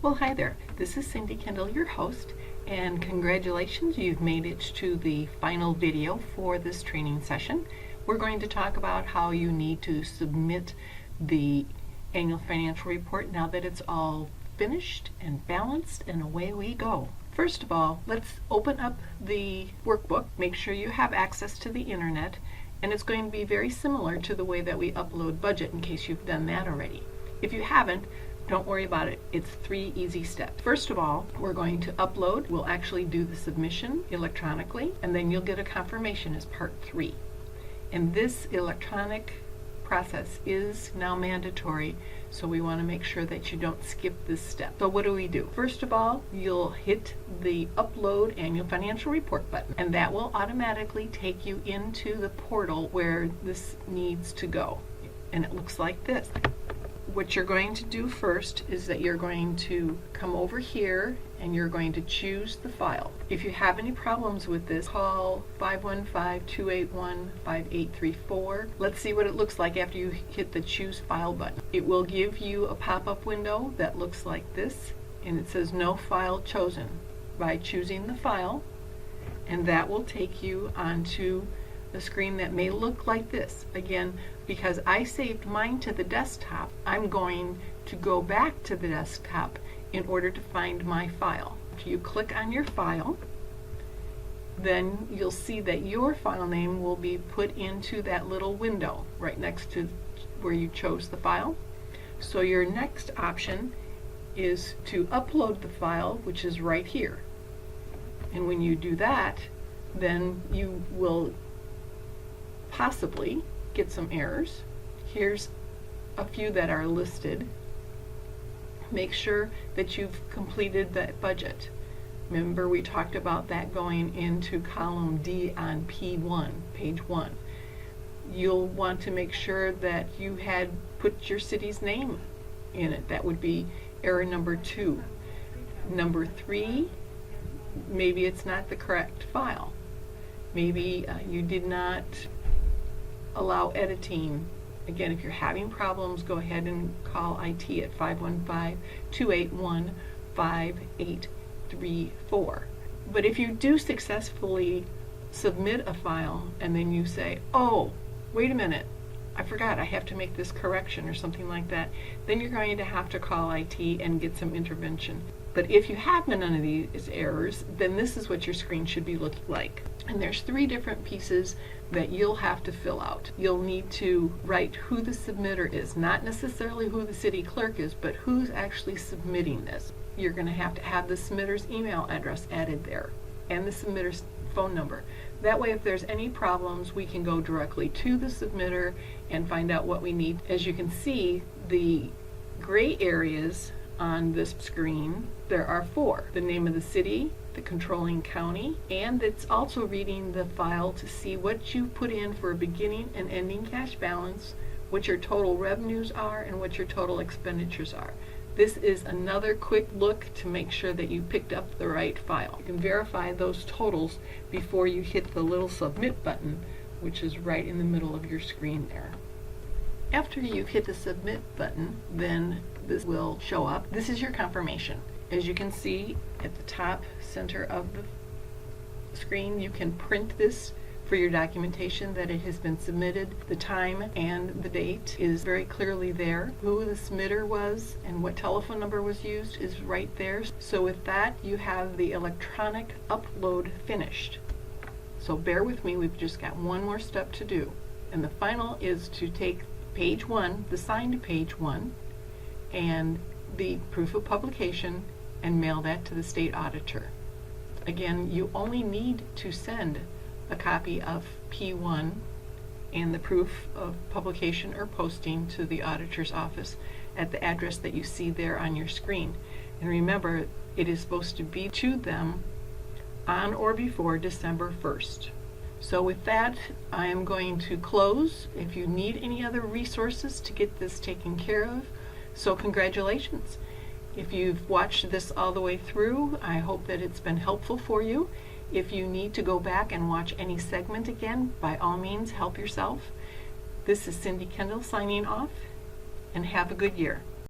Well, hi there. This is Cindy Kendall, your host, and congratulations, you've made it to the final video for this training session. We're going to talk about how you need to submit the annual financial report now that it's all finished and balanced, and away we go. First of all, let's open up the workbook. Make sure you have access to the internet, and it's going to be very similar to the way that we upload budget in case you've done that already. If you haven't, don't worry about it. It's 3 easy steps. First of all, we're going to upload. We'll actually do the submission electronically, and then you'll get a confirmation as part 3. And this electronic process is now mandatory, so we want to make sure that you don't skip this step. So what do? First of all, you'll hit the Upload Annual Financial Report button, and that will automatically take you into the portal where this needs to go. And it looks like this. What you're going to do first is that you're going to come over here and you're going to choose the file. If you have any problems with this, call 515-281-5834. Let's see what it looks like after you hit the Choose File button. It will give you a pop-up window that looks like this, and it says No File Chosen. By choosing the file, and that will take you onto a screen that may look like this. Again, because I saved mine to the desktop, I'm going to go back to the desktop in order to find my file. If you click on your file, then you'll see that your file name will be put into that little window right next to where you chose the file. So your next option is to upload the file, which is right here. And when you do that, then you will possibly get some errors. Here's a few that are listed. Make sure that you've completed that budget. Remember, we talked about that going into column D on P1, page 1. You'll want to make sure that you had put your city's name in it. That would be error number 2. Number 3, maybe it's not the correct file. Maybe you did not allow editing. Again, if you're having problems, go ahead and call IT at 515-281-5834. But if you do successfully submit a file and then you say, oh, wait a minute, I forgot I have to make this correction or something like that, then you're going to have to call IT and get some intervention. But if you have none of these errors, then this is what your screen should be looking like. And there's 3 different pieces that you'll have to fill out. You'll need to write who the submitter is, not necessarily who the city clerk is, but who's actually submitting this. You're going to have the submitter's email address added there and the submitter's phone number. That way, if there's any problems, we can go directly to the submitter and find out what we need. As you can see, the gray areas on this screen, there are 4. The name of the city, the controlling county, and it's also reading the file to see what you put in for a beginning and ending cash balance, what your total revenues are, and what your total expenditures are. This is another quick look to make sure that you picked up the right file. You can verify those totals before you hit the little submit button, which is right in the middle of your screen there. After you've hit the submit button, then this will show up. This is your confirmation. As you can see at the top center of the screen, you can print this for your documentation that it has been submitted. The time and the date is very clearly there. Who the submitter was and what telephone number was used is right there. So with that, you have the electronic upload finished. So bear with me, we've just got one more step to do. And the final is to take page 1, the signed page 1, and the proof of publication, and mail that to the state auditor. Again, you only need to send a copy of P1 and the proof of publication or posting to the auditor's office at the address that you see there on your screen. And remember, it is supposed to be to them on or before December 1st. So with that, I am going to close. If you need any other resources to get this taken care of, so congratulations. If you've watched this all the way through, I hope that it's been helpful for you. If you need to go back and watch any segment again, by all means, help yourself. This is Cindy Kendall signing off, and have a good year.